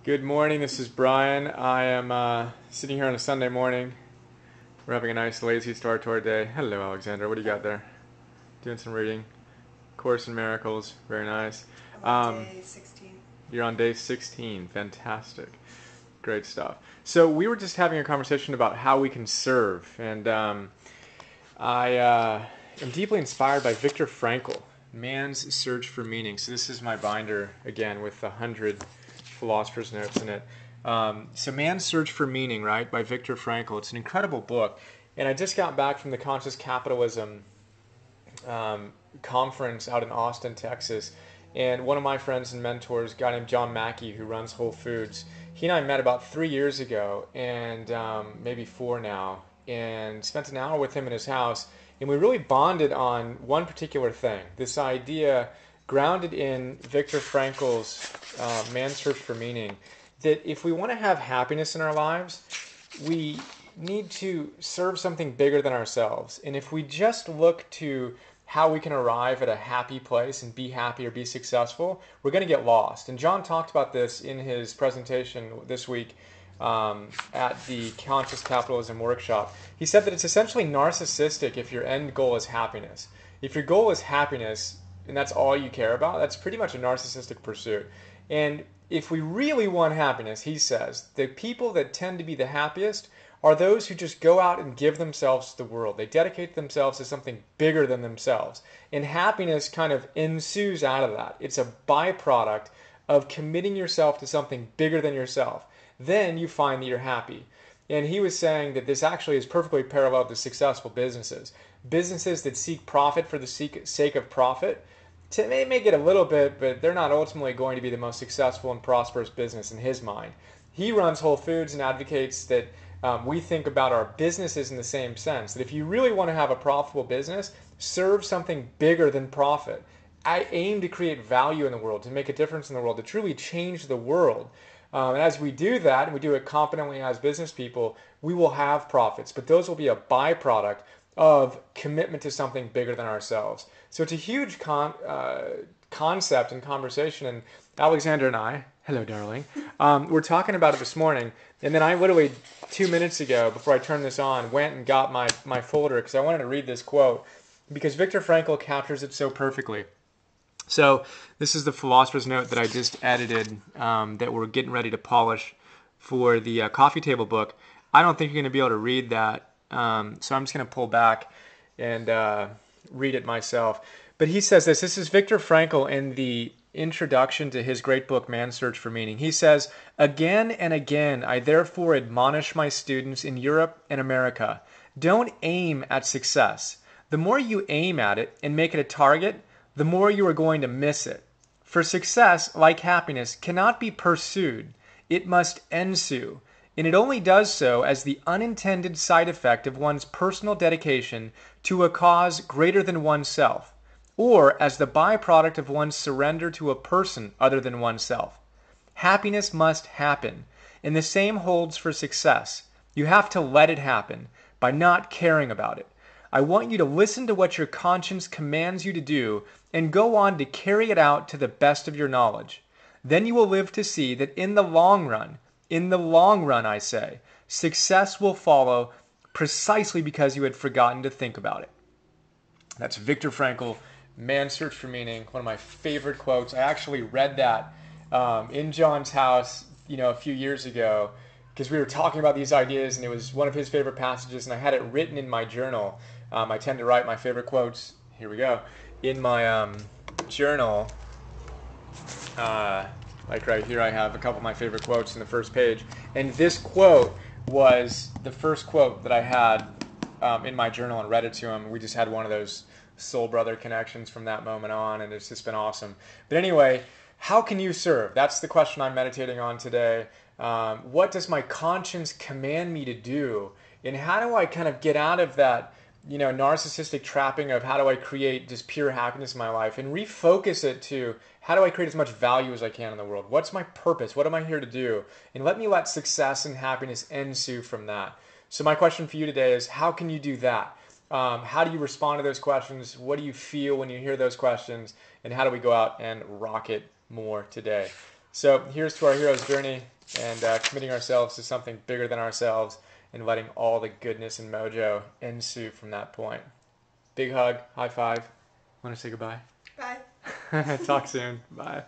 Good morning. This is Brian. I am sitting here on a Sunday morning. We're having a nice lazy start to our day. Hello, Alexandra. What do you got there? Doing some reading. Course in Miracles. Very nice. I'm on Um, day 16. you're on day 16. Fantastic. Great stuff. So we were just having a conversation about how we can serve, and I am deeply inspired by Viktor Frankl, Man's Search for Meaning. So this is my binder again with 100 philosophers' notes in it. So Man's Search for Meaning, right, by Viktor Frankl. It's an incredible book, and I just got back from the Conscious Capitalism conference out in Austin, Texas. And one of my friends and mentors, a guy named John Mackey, who runs Whole Foods, he and I met about 3 years ago, and maybe four now, and spent an hour with him in his house. And we really bonded on one particular thing, this idea grounded in Viktor Frankl's Man's Search for Meaning, that if we want to have happiness in our lives, we need to serve something bigger than ourselves. And if we just look to how we can arrive at a happy place and be happy or be successful, we're going to get lost. And John talked about this in his presentation this week at the Conscious Capitalism Workshop. He said that it's essentially narcissistic if your end goal is happiness. If your goal is happiness and that's all you care about, that's pretty much a narcissistic pursuit. And if we really want happiness, he says, the people that tend to be the happiest are those who just go out and give themselves to the world. They dedicate themselves to something bigger than themselves. And happiness kind of ensues out of that. It's a byproduct of committing yourself to something bigger than yourself. Then you find that you're happy. And he was saying that this actually is perfectly parallel to successful businesses. Businesses that seek profit for the sake of profit they may get a little bit, but they're not ultimately going to be the most successful and prosperous business in his mind. He runs Whole Foods and advocates that we think about our businesses in the same sense. That if you really want to have a profitable business, serve something bigger than profit. I aim to create value in the world, to make a difference in the world, to truly change the world. And as we do that, and we do it competently as business people, we will have profits. But those will be a byproduct of commitment to something bigger than ourselves. So it's a huge concept and conversation. And Alexander and I, hello, darling, we're talking about it this morning. And then I literally 2 minutes ago, before I turned this on, went and got my folder because I wanted to read this quote because Viktor Frankl captures it so perfectly. So this is the philosopher's note that I just edited that we're getting ready to polish for the coffee table book. I don't think you're going to be able to read that, so I'm just going to pull back and read it myself. But he says this. This is Viktor Frankl in the introduction to his great book, Man's Search for Meaning. He says, "Again and again, I therefore admonish my students in Europe and America, don't aim at success. The more you aim at it and make it a target, the more you are going to miss it. For success, like happiness, cannot be pursued. It must ensue. And it only does so as the unintended side effect of one's personal dedication to a cause greater than oneself, or as the byproduct of one's surrender to a person other than oneself. Happiness must happen, and the same holds for success. You have to let it happen by not caring about it. I want you to listen to what your conscience commands you to do and go on to carry it out to the best of your knowledge. Then you will live to see that in the long run, I say, success will follow precisely because you had forgotten to think about it." That's Viktor Frankl, Man's Search for Meaning, one of my favorite quotes. I actually read that in John's house, a few years ago, because we were talking about these ideas, and it was one of his favorite passages, and I had it written in my journal. I tend to write my favorite quotes. Here we go. In my journal, like right here, I have a couple of my favorite quotes in the first page, and this quote was the first quote that I had in my journal and read it to him. We just had one of those soul brother connections from that moment on, and it's just been awesome. But anyway, how can you serve? That's the question I'm meditating on today. What does my conscience command me to do? And how do I kind of get out of that, narcissistic trapping of how do I create just pure happiness in my life and refocus it to how do I create as much value as I can in the world? What's my purpose? What am I here to do? And let me let success and happiness ensue from that. So my question for you today is, how can you do that? How do you respond to those questions? What do you feel when you hear those questions? And how do we go out and rock it more today? So here's to our hero's journey and committing ourselves to something bigger than ourselves and letting all the goodness and mojo ensue from that point. Big hug, high five. Want to say goodbye? Bye. Talk soon. Bye.